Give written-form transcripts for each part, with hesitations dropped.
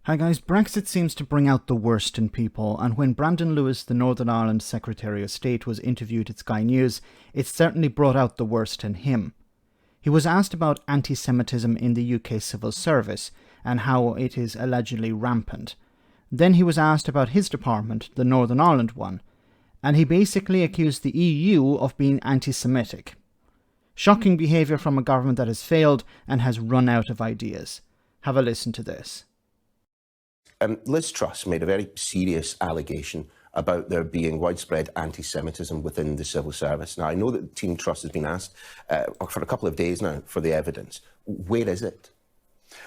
Hi guys, Brexit seems to bring out the worst in people, and when Brandon Lewis, the Northern Ireland Secretary of State, was interviewed at Sky News, it certainly brought out the worst in him. He was asked about anti-Semitism in the UK civil service and how it is allegedly rampant. Then he was asked about his department, the Northern Ireland one, and he basically accused the EU of being anti-Semitic. Shocking behaviour from a government that has failed and has run out of ideas. Have a listen to this. Liz Truss made a very serious allegation about there being widespread anti-Semitism within the civil service. Now, I know that Team Truss has been asked for a couple of days now for the evidence. Where is it?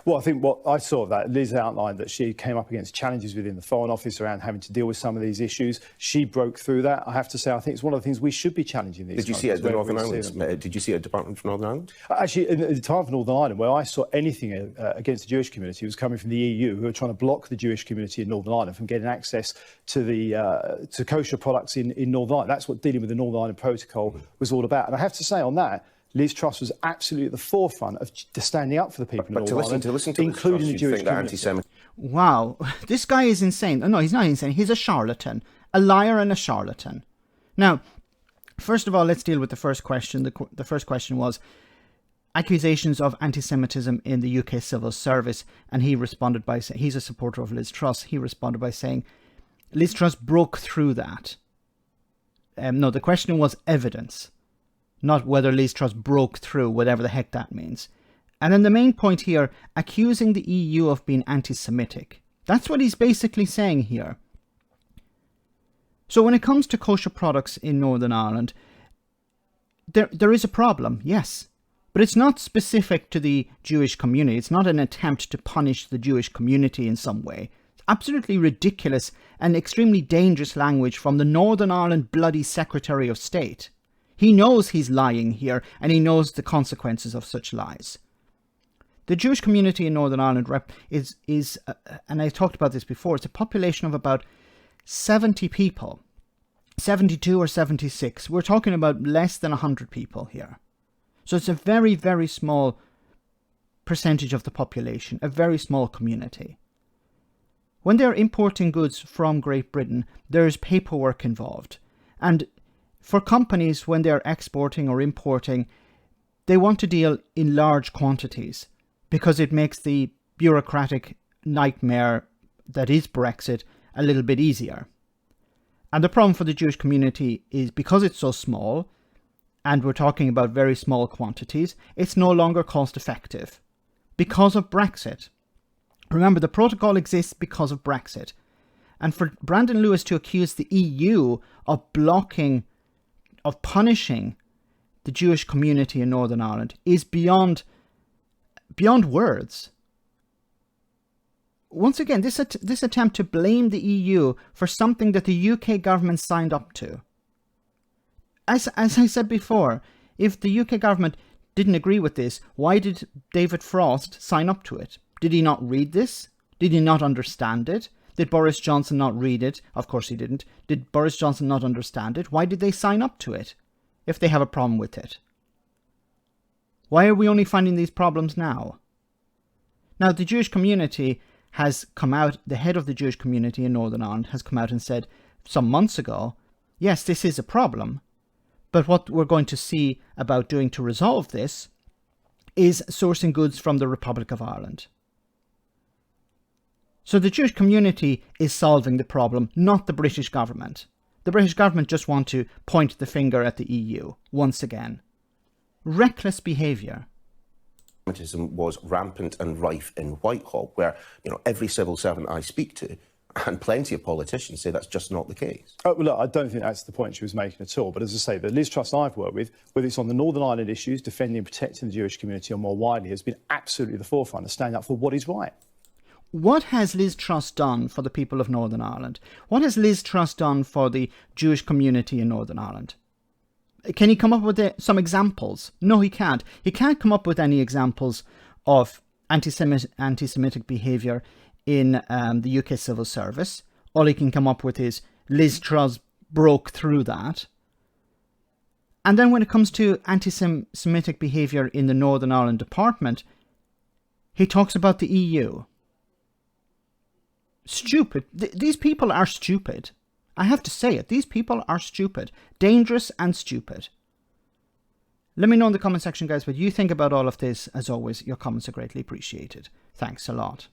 Well, I think what I saw of that, Liz outlined that she came up against challenges within the Foreign Office around having to deal with some of these issues. She broke through that. I have to say, I think it's one of the things we should be challenging these. Did you see it at the Northern Ireland? Did you see a Department for Northern Ireland? Actually, in the Department for Northern Ireland, where I saw anything against the Jewish community was coming from the EU, who are trying to block the Jewish community in Northern Ireland from getting access to the to kosher products in Northern Ireland. That's what dealing with the Northern Ireland Protocol was all about. And I have to say on that, Liz Truss was absolutely at the forefront of standing up for the people in Northern Ireland, including the Jewish community. Wow, this guy is insane. No, he's not insane. He's a charlatan, a liar and a charlatan. Now, first of all, let's deal with the first question. The first question was accusations of anti-Semitism in the UK civil service, and he responded by saying, he's a supporter of Liz Truss, he responded by saying, Liz Truss broke through that. No, the question was evidence, not whether Liz Truss broke through, whatever the heck that means. And then the main point here, accusing the EU of being anti-Semitic. That's what he's basically saying here. So when it comes to kosher products in Northern Ireland, there is a problem, yes. But it's not specific to the Jewish community. It's not an attempt to punish the Jewish community in some way. It's absolutely ridiculous and extremely dangerous language from the Northern Ireland bloody Secretary of State. He knows he's lying here, and he knows the consequences of such lies. The Jewish community in Northern Ireland is and I talked about this before, it's a population of about 70 people. 72 or 76. We're talking about less than 100 people here. So it's a very, very small percentage of the population, a very small community. When they're importing goods from Great Britain, there's paperwork involved. And for companies, when they're exporting or importing, they want to deal in large quantities because it makes the bureaucratic nightmare that is Brexit a little bit easier. And the problem for the Jewish community is because it's so small, and we're talking about very small quantities, it's no longer cost effective because of Brexit. Remember, the protocol exists because of Brexit. And for Brandon Lewis to accuse the EU of punishing the Jewish community in Northern Ireland is beyond words. Once again, this attempt to blame the EU for something that the UK government signed up to. As I said before, if the UK government didn't agree with this, why did David Frost sign up to it? Did he not read this? Did he not understand it? Did Boris Johnson not read it? Of course he didn't. Did Boris Johnson not understand it? Why did they sign up to it if they have a problem with it? Why are we only finding these problems now? Now, the Jewish community has come out, the head of the Jewish community in Northern Ireland has come out and said some months ago, yes, this is a problem, but what we're going to see about doing to resolve this is sourcing goods from the Republic of Ireland. So the Jewish community is solving the problem, not the British government. The British government just want to point the finger at the EU once again. Reckless behaviour. Anti-Semitism was rampant and rife in Whitehall, where every civil servant I speak to, and plenty of politicians, say that's just not the case. Oh, well, look, I don't think that's the point she was making at all. But as I say, the Liz Truss I've worked with, whether it's on the Northern Ireland issues, defending and protecting the Jewish community, or more widely, has been absolutely the forefront of standing up for what is right. What has Liz Truss done for the people of Northern Ireland? What has Liz Truss done for the Jewish community in Northern Ireland? Can he come up with some examples? No, he can't. He can't come up with any examples of anti-Semitic behaviour in the UK civil service. All he can come up with is Liz Truss broke through that. And then when it comes to anti-Semitic behaviour in the Northern Ireland Department, he talks about the EU. stupid. These people are stupid. I have to say it. These people are stupid. Dangerous and stupid. Let me know in the comment section, guys, what you think about all of this. As always, your comments are greatly appreciated. Thanks a lot.